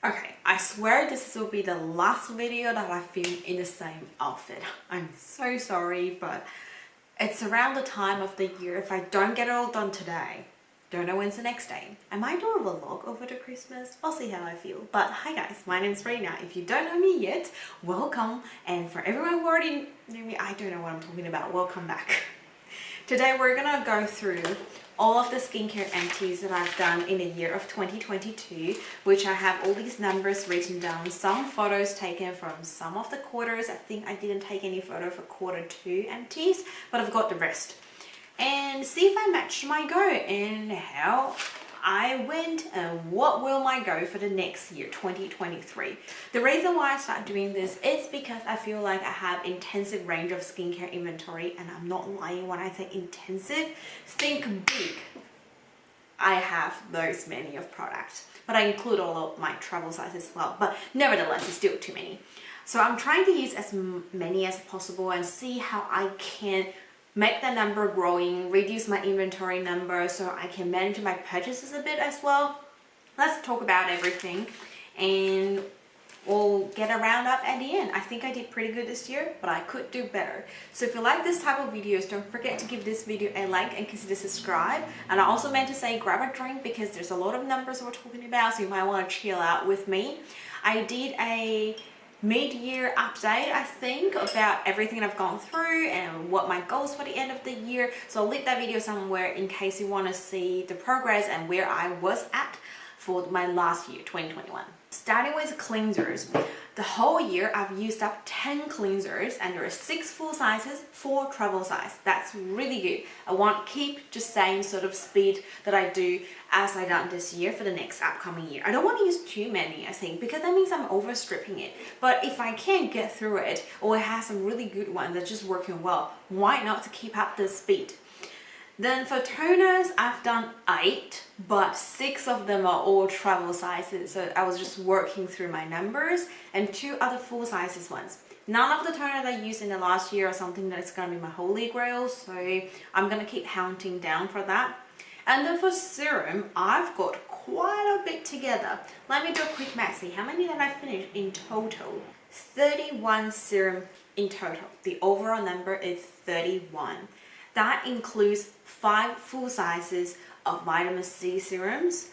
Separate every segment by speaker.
Speaker 1: Okay, I swear this will be the last video that I film in the same outfit. I'm so sorry, but it's around the time of the year. If I don't get it all done today, don't know when's the next day. I might do a vlog over the Christmas. I'll see how I feel. But hi guys, my name's Rena. If you don't know me yet, welcome. And for everyone who already knew me, I don't know what I'm talking about. Welcome back. Today we're gonna go through all of the skincare empties that I've done in the year of 2022, which I have all these numbers written down, some photos taken from some of the quarters. I think I didn't take any photo for Q2 empties, but I've got the rest. And see if I matched my go and how I went and what will my go for the next year, 2023. The reason why I started doing this is because I feel like I have intensive range of skincare inventory, and I'm not lying when I say intensive. Think big. I have those many of products, but I include all of my travel sizes as well, but nevertheless it's still too many. So I'm trying to use as many as possible and see how I can make the number growing, reduce my inventory number so I can manage my purchases a bit as well. Let's talk about everything and we'll get a roundup at the end. I think I did pretty good this year, but I could do better. So if you like this type of videos, don't forget to give this video a like and consider subscribe. And I also meant to say grab a drink because there's a lot of numbers we're talking about, so you might want to chill out with me. I did a mid-year update, I think, about everything I've gone through and what my goals for the end of the year. So I'll link that video somewhere in case you want to see the progress and where I was at for my last year, 2021. Starting with cleansers, the whole year I've used up 10 cleansers and there are 6 full sizes, 4 travel size. That's really good. I want to keep the same sort of speed that I do as I done this year for the next upcoming year. I don't want to use too many, I think, because that means I'm overstripping it. But if I can get through it, or it has some really good ones that's just working well, why not to keep up the speed? Then for toners, I've done 8, but 6 of them are all travel sizes. So I was just working through my numbers, and 2 other full sizes ones. None of the toners I used in the last year are something that's going to be my holy grail, so I'm going to keep hunting down for that. And then for serum, I've got quite a bit together. Let me do a quick math, see how many did I finish in total. 31 serum in total. The overall number is 31. That includes 5 full sizes of vitamin C serums,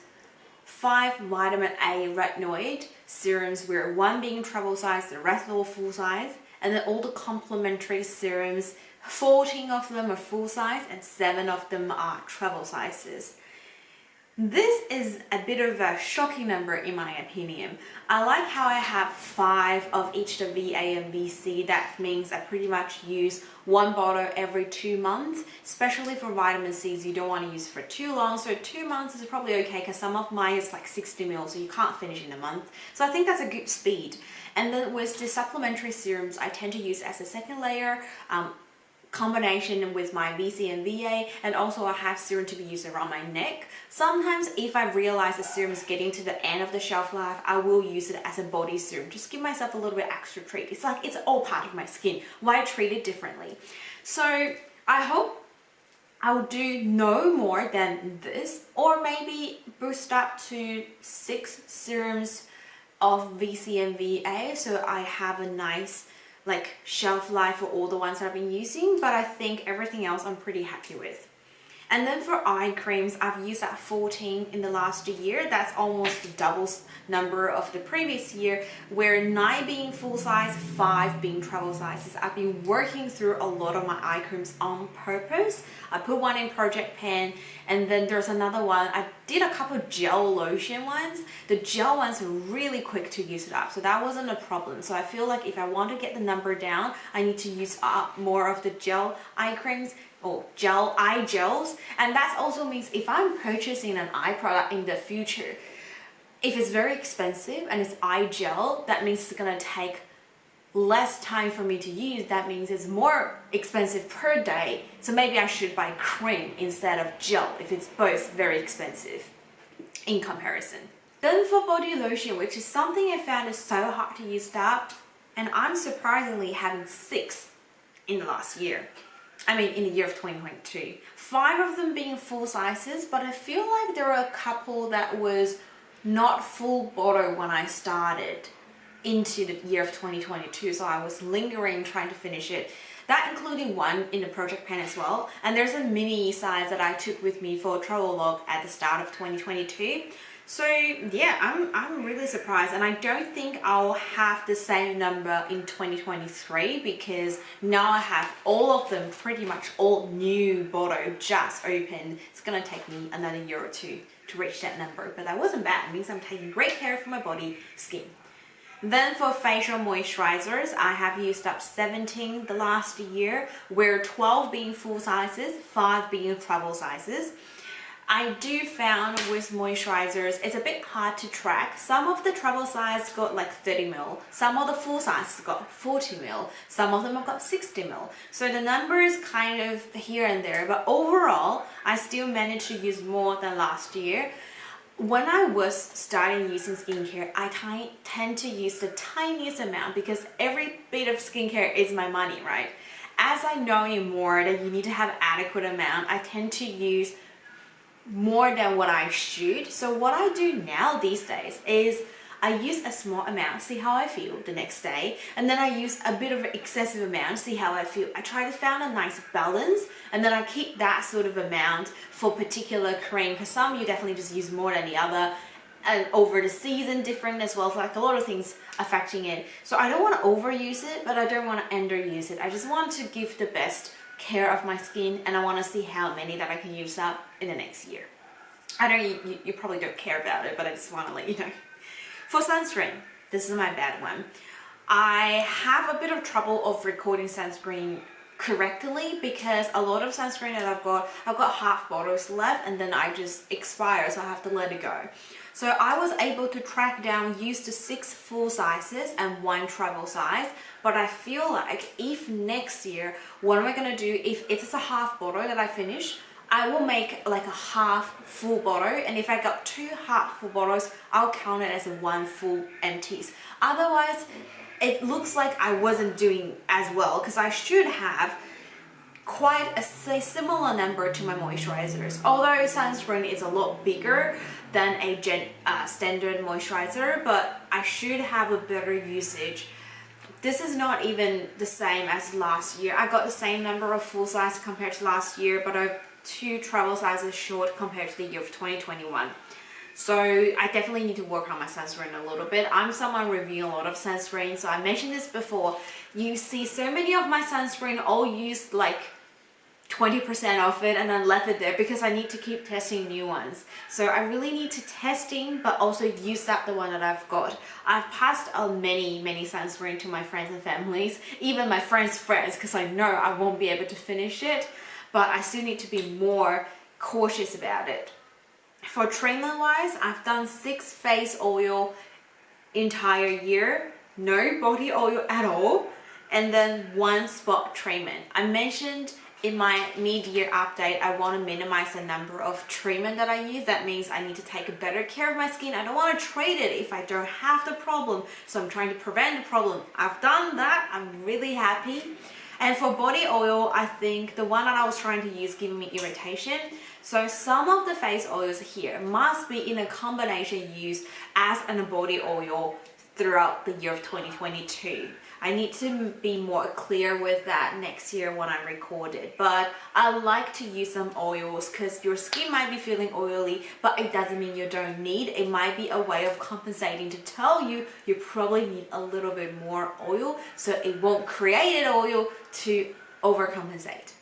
Speaker 1: 5 vitamin A retinoid serums, where 1 being travel size, the rest all full size, and then all the complementary serums, 14 of them are full size and 7 of them are travel sizes. This is a bit of a shocking number in my opinion. I like how I have 5 of each, the VA and VC. That means I pretty much use 1 bottle every 2 months, especially for vitamin C's. You don't want to use for too long, so 2 months is probably okay because some of mine is like 60 ml, so you can't finish in a month. So I think that's a good speed. And then with the supplementary serums, I tend to use as a second layer, combination with my VC and VA, and also I have serum to be used around my neck. Sometimes if I realize the serum is getting to the end of the shelf life, I will use it as a body serum. Just give myself a little bit extra treat. It's like it's all part of my skin. Why treat it differently? So I hope I'll do no more than this, or maybe boost up to 6 serums of VC and VA, so I have a nice shelf life for all the ones that I've been using, but I think everything else I'm pretty happy with. And then for eye creams, I've used that 14 in the last year. That's almost the double number of the previous year, where 9 being full size, 5 being travel sizes. I've been working through a lot of my eye creams on purpose. I put one in Project Pen, and then there's another one. I did a couple of gel lotion ones. The gel ones are really quick to use it up, so that wasn't a problem. So I feel like if I want to get the number down, I need to use up more of the gel eye creams or gel eye gels. And that also means if I'm purchasing an eye product in the future, if it's very expensive and it's eye gel, that means it's gonna take less time for me to use. That means it's more expensive per day, so maybe I should buy cream instead of gel if it's both very expensive in comparison. Then for body lotion, which is something I found is so hard to use up, and I'm surprisingly having 6 in the last year. I mean in the year of 2022. 5 of them being full sizes, but I feel like there were a couple that was not full bottle when I started into the year of 2022, so I was lingering trying to finish it. That including one in the project pen as well. And there's a mini size that I took with me for a travel log at the start of 2022. So yeah, I'm really surprised, and I don't think I'll have the same number in 2023 because now I have all of them pretty much all new bottle just opened. It's gonna take me another year or two to reach that number, but that wasn't bad. It means I'm taking great care of my body, skin. Then for facial moisturizers, I have used up 17 the last year, where 12 being full sizes, 5 being travel sizes. I do found with moisturizers, it's a bit hard to track. Some of the travel size got like 30 ml, some of the full size got 40 ml, some of them have got 60 ml. So the number is kind of here and there, but overall, I still managed to use more than last year. When I was starting using skincare, I tend to use the tiniest amount because every bit of skincare is my money, right? As I know more that you need to have adequate amount, I tend to use more than what I should. So what I do now these days is I use a small amount, see how I feel the next day, and then I use a bit of an excessive amount, see how I feel. I try to find a nice balance, and then I keep that sort of amount for particular cream, because some you definitely just use more than the other, and over the season different as well, so like a lot of things affecting it. So I don't want to overuse it, but I don't want to underuse it. I just want to give the best care of my skin, and I want to see how many that I can use up in the next year. I know you probably don't care about it, but I just want to let you know. For sunscreen, this is my bad one. I have a bit of trouble of recording sunscreen correctly because a lot of sunscreen that I've got half bottles left, and then I just expire, so I have to let it go. So I was able to track down, use the 6 full sizes and 1 travel size, but I feel like if next year, what am I gonna do if it's a half bottle that I finish, I will make like a half full bottle, and if I got 2 half full bottles, I'll count it as a 1 full empties. Otherwise, it looks like I wasn't doing as well, because I should have quite a similar number to my moisturizers. Although sunscreen is a lot bigger than a standard moisturizer, but I should have a better usage. This is not even the same as last year. I got the same number of full size compared to last year, but I'm 2 travel sizes short compared to the year of 2021. So I definitely need to work on my sunscreen a little bit. I'm someone reviewing a lot of sunscreen, so I mentioned this before. You see so many of my sunscreen all used like 20% of it and then left it there because I need to keep testing new ones. So I really need to testing, but also use up the one that I've got. I've passed many sunscreen to my friends and families, even my friends' friends, because I know I won't be able to finish it, but I still need to be more cautious about it. For treatment wise, I've done 6 face oil entire year, no body oil at all, and then 1 spot treatment. I mentioned in my mid-year update, I want to minimize the number of treatment that I use. That means I need to take a better care of my skin. I don't want to treat it if I don't have the problem. So I'm trying to prevent the problem. I've done that. I'm really happy. And for body oil, I think the one that I was trying to use giving me irritation. So some of the face oils here must be in a combination used as a body oil throughout the year of 2022. I need to be more clear with that next year when I record it. But I like to use some oils because your skin might be feeling oily, but it doesn't mean you don't need. It might be a way of compensating to tell you you probably need a little bit more oil, so it won't create an oil to overcompensate.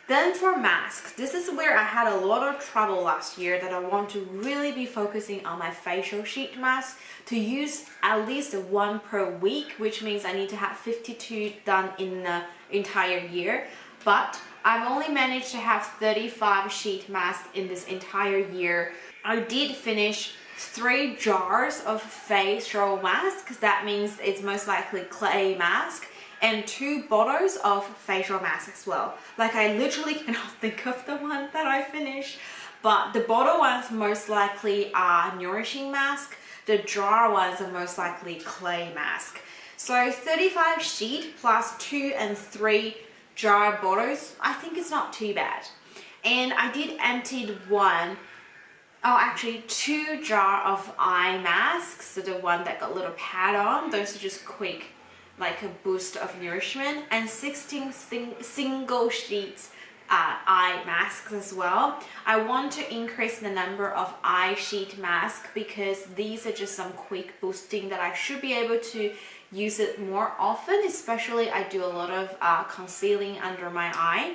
Speaker 1: Then for masks, this is where I had a lot of trouble last year that I want to really be focusing on my facial sheet mask to use at least 1 per week, which means I need to have 52 done in the entire year. But I've only managed to have 35 sheet masks in this entire year. I did finish 3 jars of facial mask, because that means it's most likely clay mask, and 2 bottles of facial mask as well. Like I literally cannot think of the one that I finished, but the bottle ones most likely are nourishing mask. The jar ones are most likely clay mask. So 35 sheet plus 2 and 3 jar bottles, I think it's not too bad. And I did empty 1 Oh, actually 2 jar of eye masks, so the one that got a little pad on. Those are just quick, like a boost of nourishment, and 16 single sheets eye masks as well. I want to increase the number of eye sheet masks because these are just some quick boosting that I should be able to use it more often, especially I do a lot of concealing under my eye.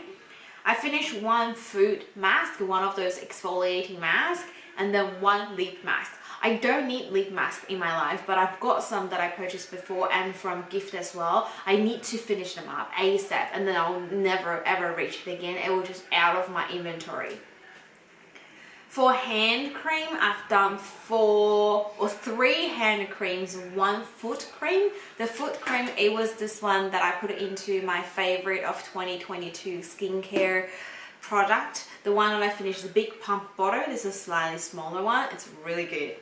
Speaker 1: I finished 1 food mask, one of those exfoliating masks, and then 1 lip mask. I don't need lip mask in my life, but I've got some that I purchased before and from gift as well. I need to finish them up ASAP, and then I'll never ever reach it again. It will just out of my inventory. For hand cream, I've done 3 hand creams, 1 foot cream. The foot cream, it was this one that I put into my favorite of 2022 skincare product. The one that I finished, the big pump bottle. This is a slightly smaller one. It's really good.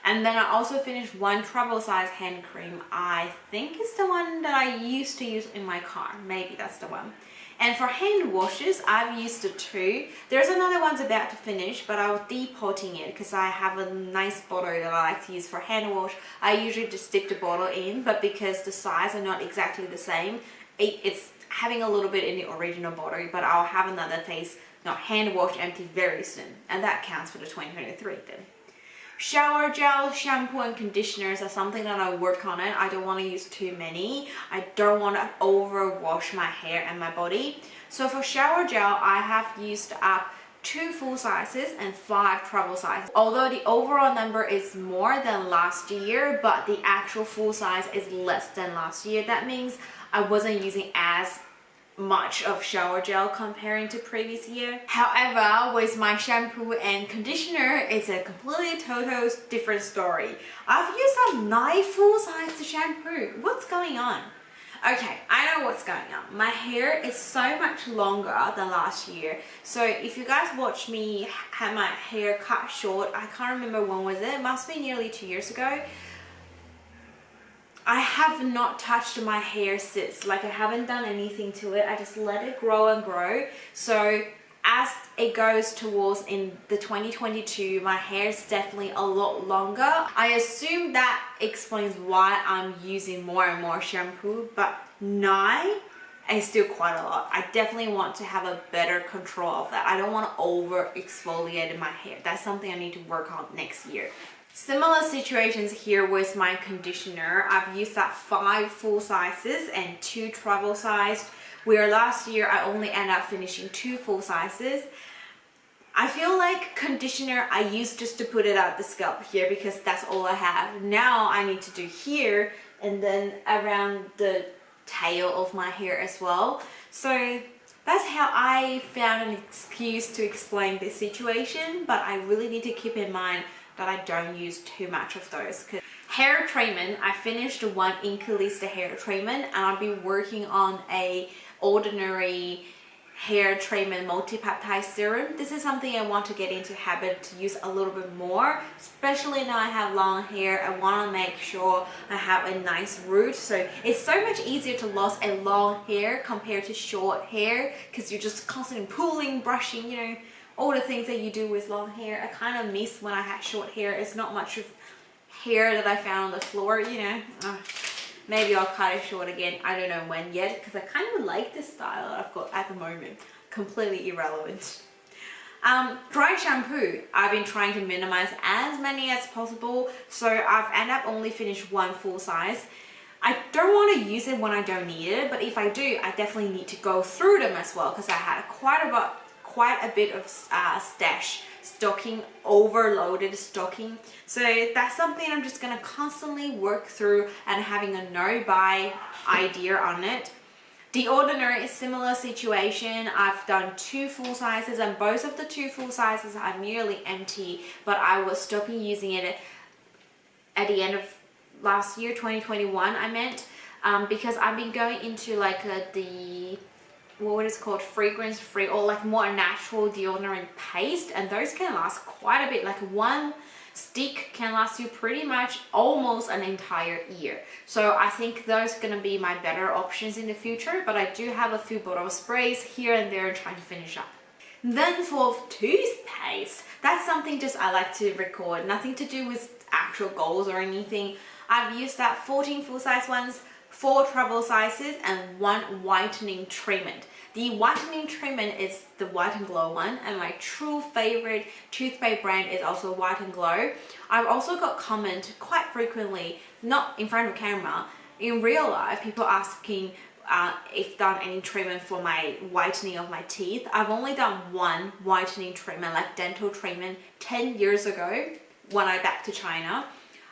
Speaker 1: And then I also finished 1 travel size hand cream. I think it's the one that I used to use in my car. Maybe that's the one. And for hand washes, I've used the 2. There's another one's about to finish, but I was depotting it because I have a nice bottle that I like to use for hand wash. I usually just stick the bottle in, but because the size are not exactly the same, it's having a little bit in the original bottle, but I'll have another hand wash empty very soon. And that counts for the 2023 then. Shower gel, shampoo and conditioners are something that I work on it. I don't want to use too many. I don't want to overwash my hair and my body. So for shower gel, I have used up 2 full sizes and 5 travel sizes. Although the overall number is more than last year, but the actual full size is less than last year. That means I wasn't using as much of shower gel comparing to previous year. However, with my shampoo and conditioner, it's a completely total different story. I've used up 9 full size shampoo. What's going on? Okay, I know what's going on. My hair is so much longer than last year. So if you guys watch me have my hair cut short, I can't remember when was it. It must be nearly 2 years ago. I have not touched my hair since. Like, I haven't done anything to it. I just let it grow and grow. So as it goes towards in the 2022, my hair is definitely a lot longer. I assume that explains why I'm using more and more shampoo, but 9 is still quite a lot. I definitely want to have a better control of that. I don't want to over exfoliate my hair. That's something I need to work on next year. Similar situations here with my conditioner. I've used that 5 full sizes and 2 travel sized, where last year I only ended up finishing 2 full sizes. I feel like conditioner I used just to put it out the scalp here because that's all I have. Now I need to do here and then around the tail of my hair as well. So that's how I found an excuse to explain this situation, but I really need to keep in mind that I don't use too much of those. Hair treatment, I finished 1 Inculista hair treatment, and I'll be working on a ordinary hair treatment multi-peptide serum. This is something I want to get into habit to use a little bit more, especially now I have long hair. I want to make sure I have a nice root. So it's so much easier to lose a long hair compared to short hair because you're just constantly pulling, brushing, you know, all the things that you do with long hair. I kind of miss when I had short hair. It's not much of hair that I found on the floor, you know. Maybe I'll cut it short again. I don't know when yet because I kind of like the style that I've got at the moment. Completely irrelevant. Dry shampoo. I've been trying to minimize as many as possible. So I've ended up only finished 1 full size. I don't want to use it when I don't need it, but if I do, I definitely need to go through them as well because I had quite a bit of stocking, overloaded stocking. So that's something I'm just going to constantly work through and having a no-buy idea on it. The Ordinary is similar situation. I've done 2 full sizes and both of the 2 full sizes are nearly empty, but I was stopping using it at the end of last year, 2021 I meant, because I've been going into like what is called fragrance free or like more natural deodorant paste, and those can last quite a bit. Like 1 stick can last you pretty much almost an entire year. So I think those are going to be my better options in the future, but I do have a few bottle sprays here and there trying to finish up. Then for toothpaste, that's something just I like to record, nothing to do with actual goals or anything. I've used that 14 full-size ones, 4 travel sizes, and 1 whitening treatment. The whitening treatment is the White and Glow one, and my true favorite toothpaste brand is also White and Glow. I've also got comment quite frequently, not in front of camera, in real life, people asking if done any treatment for my whitening of my teeth. I've only done 1 whitening treatment, like dental treatment, 10 years ago when I back to China.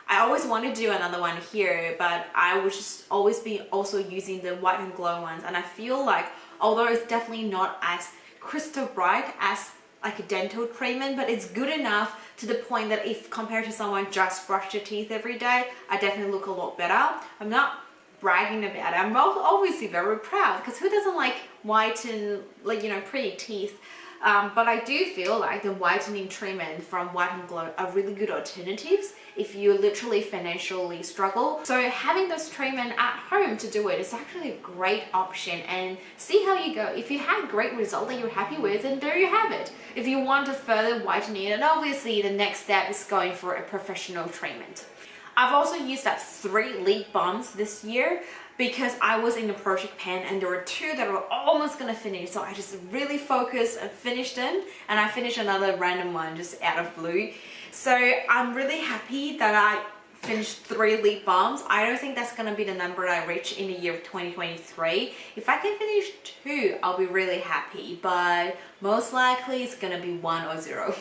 Speaker 1: I always wanted to do another one here, but I was just always be also using the White and Glow ones, and I feel like although it's definitely not as crystal bright as like a dental treatment, but it's good enough to the point that if compared to someone just brush their teeth every day, I definitely look a lot better. I'm not bragging about it. I'm obviously very proud, because who doesn't like whiten, like, you know, pretty teeth? But I do feel like the whitening treatment from White and Glow are really good alternatives if you literally financially struggle. So having this treatment at home to do it is actually a great option, and see how you go. If you had great result that you're happy with, then there you have it. If you want to further whiten it, and obviously the next step is going for a professional treatment. I've also used that 3 lip balms this year because I was in the project pan and there were 2 that were almost gonna finish, so I just really focused and finished them, and I finished another random one just out of blue. So I'm really happy that I finished 3 lip balms. I don't think that's gonna be the number I reach in the year of 2023. If I can finish 2, I'll be really happy, but most likely it's gonna be 1 or 0.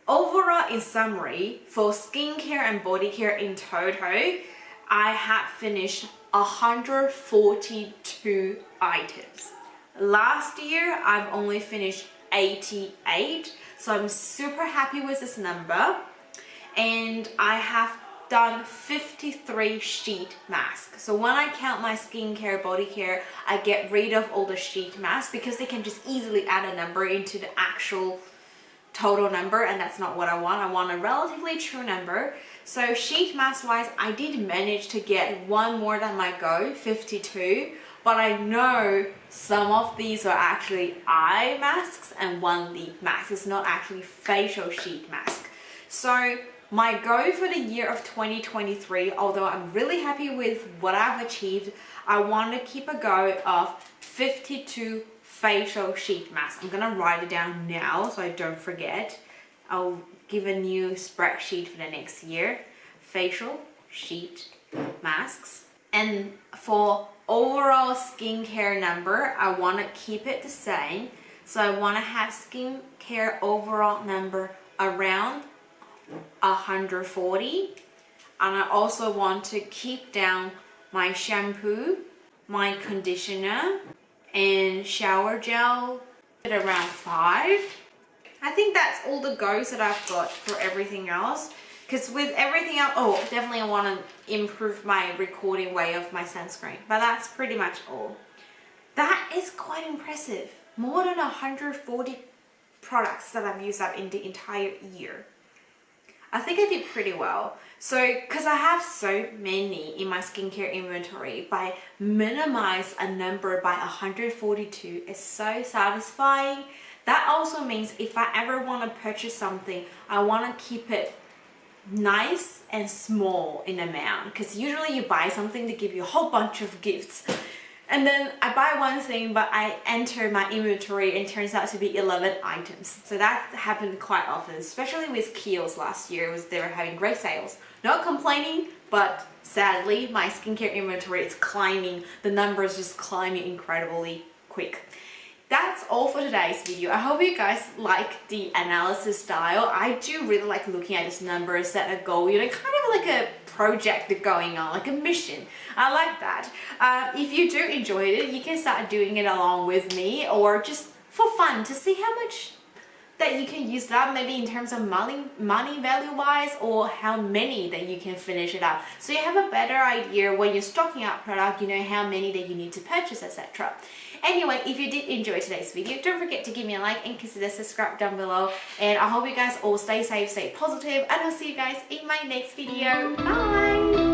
Speaker 1: Overall, in summary, for skincare and body care in total, I have finished 142 items. Last year, I've only finished 88, so I'm super happy with this number. And I have done 53 sheet masks. So when I count my skincare, body care, I get rid of all the sheet masks because they can just easily add a number into the actual total number, and that's not what I want. I want a relatively true number. So sheet mask wise, I did manage to get 1 more than my goal, 52, but I know some of these are actually eye masks and 1 lip mask. It's not actually facial sheet mask. So my goal for the year of 2023, although I'm really happy with what I've achieved, I want to keep a goal of 52 facial sheet mask. I'm gonna write it down now so I don't forget. I'll give a new spreadsheet for the next year. Facial sheet masks. And for overall skincare number, I want to keep it the same. So I want to have skincare overall number around 140. And I also want to keep down my shampoo, my conditioner, and shower gel at around 5. I think that's all the goals that I've got for everything else. Because with everything else, oh, definitely I want to improve my recording way of my sunscreen. But that's pretty much all. That is quite impressive. More than 140 products that I've used up in the entire year. I think I did pretty well. So, because I have so many in my skincare inventory, by minimize a number by 142 is so satisfying. That also means if I ever want to purchase something, I want to keep it nice and small in amount. Because usually you buy something to give you a whole bunch of gifts. And then I buy one thing, but I enter my inventory and it turns out to be 11 items. So that happened quite often, especially with Kiehl's last year. They were having great sales. Not complaining, but sadly, my skincare inventory is climbing. The numbers just climbing incredibly quick. That's all for today's video. I hope you guys like the analysis style. I do really like looking at these numbers, set a goal, you know, kind of like a project going on, like a mission. I like that. If you do enjoy it, you can start doing it along with me, or just for fun to see how much that you can use that, maybe in terms of money value wise, or how many that you can finish it up. So you have a better idea when you're stocking up product, you know how many that you need to purchase, etc. Anyway, if you did enjoy today's video, don't forget to give me a like and consider subscribe down below. And I hope you guys all stay safe, stay positive, and I'll see you guys in my next video. Bye!